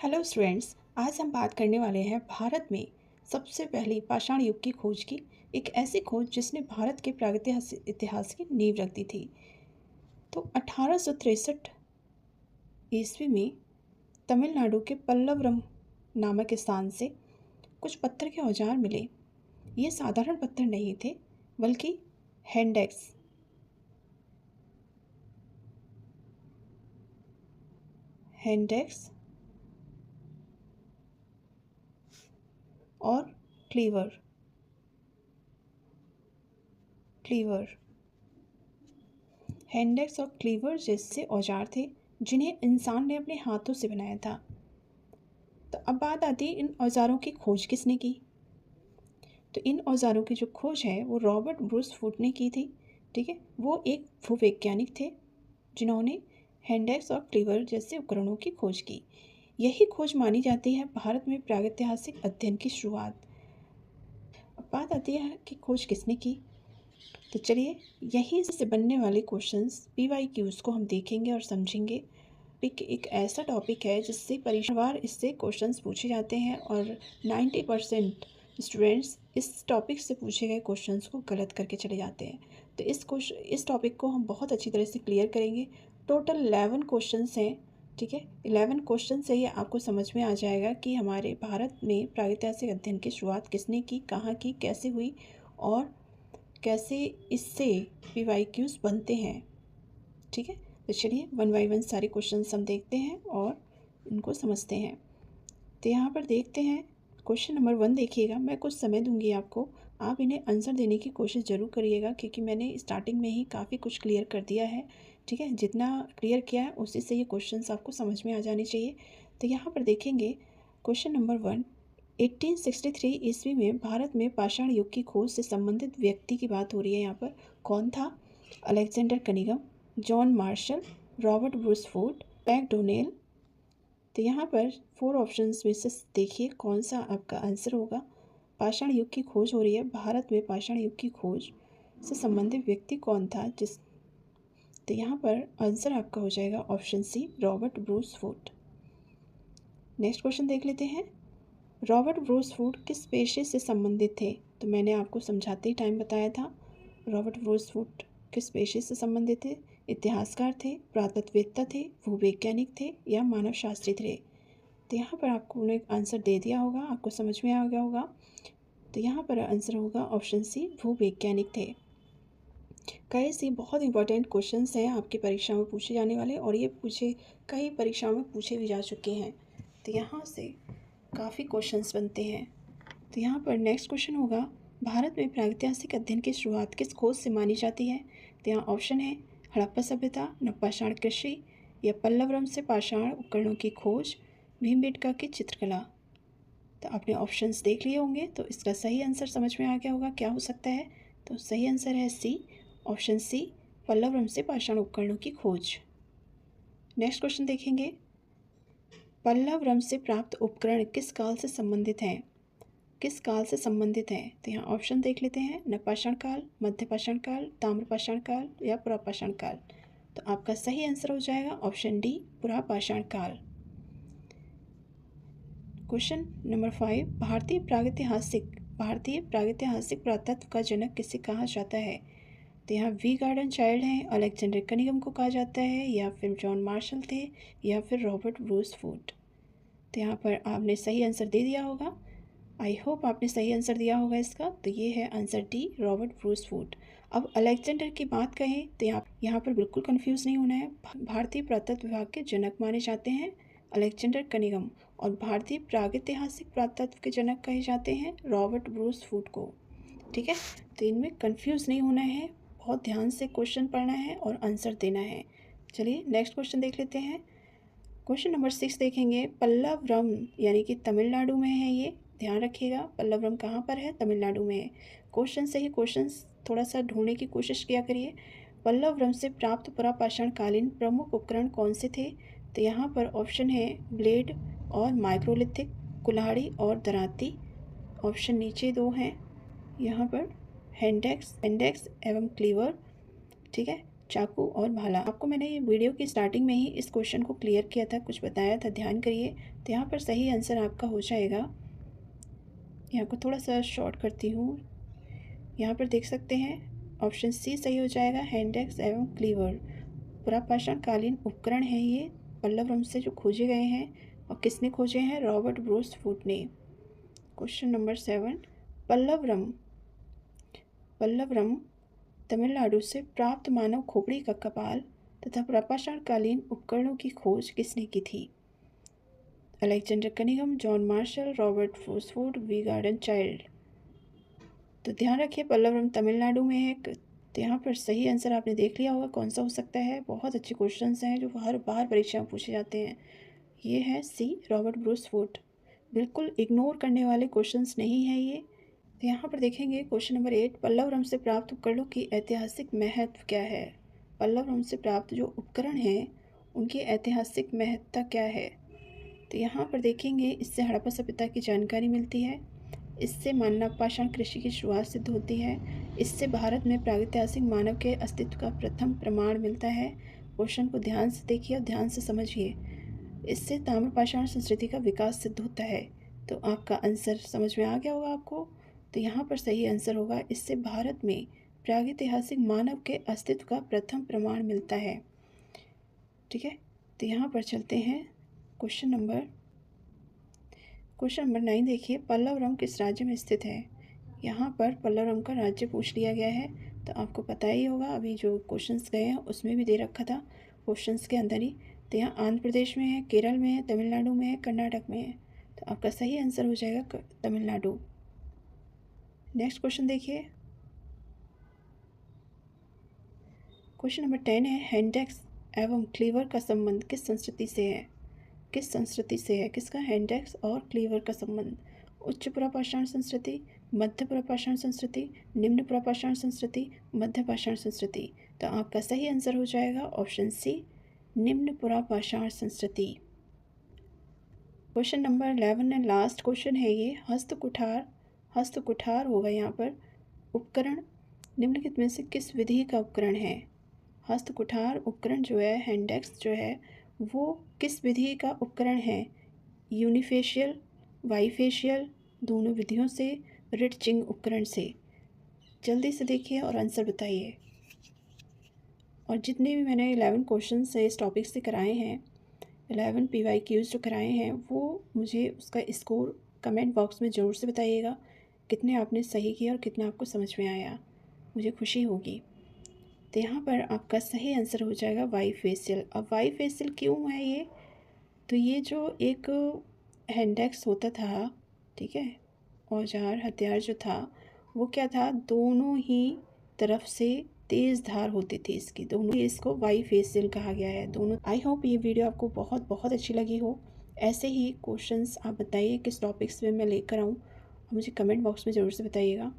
Hello students, आज हम बात करने वाले हैं भारत में सबसे पहली पाषाण युग की खोज की। एक ऐसी खोज जिसने भारत के प्रागैतिहासिक इतिहास की नींव रख दी थी। तो 1863 ईस्वी में तमिलनाडु के पल्लवरम नामक स्थान से कुछ पत्थर के औजार मिले। ये साधारण पत्थर नहीं थे, बल्कि हैंडेक्स हैंडेक्स और क्लीवर क्लीवर हैंडेक्स और क्लीवर जैसे औजार थे जिन्हें इंसान ने अपने हाथों से बनाया था। तो अब बात आती है इन औजारों की खोज किसने की। तो इन औजारों की जो खोज है वो रॉबर्ट ब्रूस फुट ने की थी। ठीक है, वो एक भूवैज्ञानिक थे जिन्होंने हैंडेक्स और क्लीवर जैसे उपकरणों की खोज की। यही खोज मानी जाती है भारत में प्रागैतिहासिक अध्ययन की शुरुआत। अब बात आती है कि खोज किसने की। तो चलिए यहीं से बनने वाले क्वेश्चंस PYQs को हम देखेंगे और समझेंगे। एक ऐसा टॉपिक है जिससे परीक्षावार इससे क्वेश्चंस पूछे जाते हैं और 90% स्टूडेंट्स इस टॉपिक से पूछे गए क्वेश्चंस को गलत करके चले जाते हैं। तो इस टॉपिक को हम बहुत अच्छी तरह से क्लियर करेंगे। टोटल 11 क्वेश्चंस हैं। ठीक है, 11 क्वेश्चन से ही आपको समझ में आ जाएगा कि हमारे भारत में प्रागैतिहासिक अध्ययन की शुरुआत किसने की, कहाँ की, कैसे हुई और कैसे इससे PYQs बनते हैं। ठीक है, तो चलिए वन बाय वन सारे क्वेश्चंस हम देखते हैं और इनको समझते हैं। तो यहाँ पर देखते हैं क्वेश्चन नंबर 1 देखिएगा। मैं कुछ समय दूंगी आपको, आप इन्हें आंसर देने की कोशिश ज़रूर करिएगा क्योंकि मैंने स्टार्टिंग में ही काफ़ी कुछ क्लियर कर दिया है। ठीक है, जितना क्लियर किया है उसी से ये क्वेश्चंस आपको समझ में आ जाने चाहिए। तो यहाँ पर देखेंगे क्वेश्चन नंबर 1, 1863 ईस्वी में भारत में पाषाण युग की खोज से संबंधित व्यक्ति की बात हो रही है। यहाँ पर कौन था? Alexander Cunningham, John Marshall, Robert Bruce Foote, MacDonell. तो यहाँ पर 4 ऑप्शंस में से देखिए कौन सा आपका आंसर होगा। पाषाण युग की खोज हो रही है, भारत में पाषाण युग की खोज से संबंधित व्यक्ति कौन था जिस तो यहाँ पर आंसर आपका हो जाएगा option C, Robert Bruce Foote. Next question देख लेते हैं। रॉबर्ट ब्रूस फुट किस पेशे से संबंधित थे? तो मैंने आपको समझाते ही टाइम बताया था। रॉबर्ट ब्रूस फुट किस पेशे से संबंधित थे? इतिहासकार थे, पुरातत्ववेत्ता थे, भूवैज्ञानिक थे या मानव शास्त्री थे? तो यहाँ पर आपको उन्होंने एक आंसर दे दिया होगा, आपको समझ में आ गया होगा। तो यहाँ पर आंसर होगा ऑप्शन सी, भूवैज्ञानिक थे। कई से बहुत इंपॉर्टेंट क्वेश्चंस हैं आपकी परीक्षा में पूछे जाने वाले और ये कई परीक्षाओं में पूछे भी जा चुके हैं। तो यहाँ से काफ़ी क्वेश्चंस बनते हैं। तो यहाँ पर नेक्स्ट क्वेश्चन होगा, भारत में प्रागैतिहासिक अध्ययन की शुरुआत किस खोज से मानी जाती है? तो यहाँ ऑप्शन है हड़प्पा सभ्यता, नवपाषाण कृषि या पल्लवरम से पाषाण उपकरणों की खोज, भीमबेटका की चित्रकला। तो आपने ऑप्शंस देख लिए होंगे तो इसका सही आंसर समझ में आ गया होगा क्या हो सकता है। तो सही आंसर है सी, ऑप्शन सी, पल्लवरम से पाषाण उपकरणों की खोज। नेक्स्ट क्वेश्चन देखेंगे, पल्लवरम से प्राप्त उपकरण किस काल से संबंधित हैं? किस काल से संबंधित हैं? तो यहाँ ऑप्शन देख लेते हैं, नवपाषाण काल, मध्यपाषाण काल, ताम्रपाषाण काल या पुरापाषाण काल। तो आपका सही आंसर हो जाएगा ऑप्शन डी, पुरापाषाण काल। क्वेश्चन नंबर 5, भारतीय प्रागैतिहासिक पुरातत्व का जनक किसे कहा जाता है? तो यहाँ वी गार्डन चाइल्ड हैं, अलेक्जेंडर कनिंघम को कहा जाता है या फिर जॉन मार्शल थे या फिर रॉबर्ट ब्रूस फुट। तो यहाँ पर आपने सही आंसर दे दिया होगा। आई होप आपने सही आंसर दिया होगा इसका। तो ये है answer D, Robert Bruce foot. अब अलेक्जेंडर की बात कहें तो यहाँ पर बिल्कुल कंफ्यूज नहीं होना है। भारतीय पुरातत्व विभाग के जनक माने जाते हैं अलेक्जेंडर कनिंघम और भारतीय प्रागैतिहासिक पुरातत्व के जनक कहे जाते हैं रॉबर्ट ब्रूस फुट को। ठीक है, तो इनमें कंफ्यूज नहीं होना है, बहुत ध्यान से क्वेश्चन पढ़ना है और आंसर देना है। चलिए नेक्स्ट क्वेश्चन देख लेते हैं। क्वेश्चन नंबर 6 देखेंगे, पल्लवरम यानी कि तमिलनाडु में है ये, ध्यान रखिएगा पल्लवरम कहाँ पर है? तमिलनाडु में है। क्वेश्चन से ही क्वेश्चंस थोड़ा सा ढूंढने की कोशिश किया करिए। पल्लवरम से प्राप्त पुरापाषाण कालीन प्रमुख उपकरण कौन से थे? तो यहाँ पर ऑप्शन है ब्लेड और माइक्रोलिथिक, कुल्हाड़ी और दराती। ऑप्शन नीचे 2 हैं यहाँ पर, हैंडेक्स एवं क्लीवर। ठीक है, चाकू और भाला। आपको मैंने ये वीडियो की स्टार्टिंग में ही इस क्वेश्चन को क्लियर किया था, कुछ बताया था, ध्यान करिए। तो यहाँ पर सही आंसर आपका हो जाएगा, यहाँ को थोड़ा सा शॉर्ट करती हूँ, यहाँ पर देख सकते हैं ऑप्शन सी सही हो जाएगा, हैंड एक्स एवं क्लीवर। पुरापाषाण कालीन उपकरण है ये, पल्लव रंग से जो खोजे गए हैं, और किसने खोजे हैं? रॉबर्ट ब्रूस वुड ने। क्वेश्चन नंबर 7, पल्लवरम तमिलनाडु से प्राप्त मानव खोपड़ी का कपाल तथा पुरापाषाण कालीन उपकरणों की खोज किसने की थी? Alexander Cunningham, John Marshall, Robert Bruce Wood, V Gordon Childe. तो ध्यान रखिए पल्लवरम तमिलनाडु में है। तो यहाँ पर सही आंसर आपने देख लिया होगा कौन सा हो सकता है। बहुत अच्छे क्वेश्चंस हैं जो हर बार परीक्षा में पूछे जाते हैं। ये है सी, रॉबर्ट ब्रूस वुड। बिल्कुल इग्नोर करने वाले क्वेश्चंस नहीं है ये। तो यहाँ पर देखेंगे क्वेश्चन नंबर 8, पल्लवरम से प्राप्त उपकरणों की ऐतिहासिक महत्व क्या है? पल्लवरम से प्राप्त जो उपकरण हैं उनकी ऐतिहासिक महत्ता क्या है? तो यहाँ पर देखेंगे इससे हड़प्पा सभ्यता की जानकारी मिलती है, इससे मानव पाषाण कृषि की शुरुआत सिद्ध होती है, इससे भारत में प्रागैतिहासिक मानव के अस्तित्व का प्रथम प्रमाण मिलता है। क्वेश्चन को ध्यान से देखिए और ध्यान से समझिए। इससे ताम्रपाषाण संस्कृति का विकास सिद्ध होता है। तो आपका आंसर समझ में आ गया होगा आपको। तो यहाँ पर सही आंसर होगा, इससे भारत में प्रागैतिहासिक मानव के अस्तित्व का प्रथम प्रमाण मिलता है। ठीक है, तो यहाँ पर चलते हैं क्वेश्चन नंबर 9 देखिए, पल्लवरम किस राज्य में स्थित है? यहाँ पर पल्लवरम का राज्य पूछ लिया गया है। तो आपको पता ही होगा, अभी जो क्वेश्चंस गए हैं उसमें भी दे रखा था क्वेश्चंस के अंदर ही। तो यहाँ आंध्र प्रदेश में है, केरल में है, तमिलनाडु में है, कर्नाटक में है। तो आपका सही आंसर हो जाएगा तमिलनाडु। नेक्स्ट क्वेश्चन देखिए, क्वेश्चन नंबर 10 है, हैंडेक्स एवं क्लीवर का संबंध किस संस्कृति से है? किस संस्कृति से है? किसका हैंडेक्स और क्लीवर का संबंध? उच्च पुरापाषाण संस्कृति, मध्य पुरापाषाण संस्कृति, निम्न पुरापाषाण संस्कृति, मध्य पाषाण संस्कृति। तो आपका सही आंसर हो जाएगा ऑप्शन सी, निम्न पुरापाषाण संस्कृति। Question number 11 and last question है ये, हस्तकुठार होगा यहाँ पर उपकरण निम्नलिखित में से किस विधि का उपकरण है? हस्तकुठार उपकरण जो है, हैंडेक्स जो है, वो किस विधि का उपकरण है? यूनिफेशियल, बाईफेशियल, दोनों विधियों से, रिटचिंग उपकरण से। जल्दी से देखिए और आंसर बताइए। और जितने भी मैंने 11 क्वेश्चन से इस टॉपिक से कराए हैं, 11 PYQs जो कराए हैं, वो मुझे उसका स्कोर कमेंट बॉक्स में ज़रूर से बताइएगा, कितने आपने सही किया और कितना आपको समझ में आया, मुझे खुशी होगी। तो यहाँ पर आपका सही आंसर हो जाएगा बाईफेशियल। अब बाईफेशियल क्यों है ये? तो ये जो एक हैंडेक्स होता था, ठीक है, औजार हथियार जो था, वो क्या था, दोनों ही तरफ से तेज़ धार होती थी इसकी, दोनों, इसको बाईफेशियल कहा गया है दोनों। आई होप ये वीडियो आपको बहुत बहुत अच्छी लगी हो। ऐसे ही क्वेश्चंस आप बताइए किस टॉपिक्स में मैं लेकर आऊँ, मुझे कमेंट बॉक्स में ज़रूर से बताइएगा।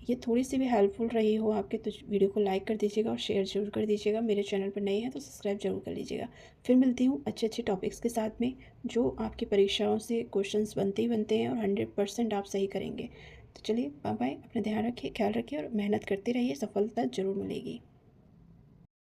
ये थोड़ी सी भी हेल्पफुल रही हो आपके तो वीडियो को लाइक कर दीजिएगा और शेयर जरूर कर दीजिएगा। मेरे चैनल पर नए हैं तो सब्सक्राइब जरूर कर लीजिएगा। फिर मिलती हूँ अच्छे अच्छे टॉपिक्स के साथ में, जो आपकी परीक्षाओं से क्वेश्चंस बनते ही बनते हैं और 100% आप सही करेंगे। तो चलिए, बाय बाय, अपना ध्यान रखिए, ख्याल रखिए और मेहनत करते रहिए, सफलता ज़रूर मिलेगी।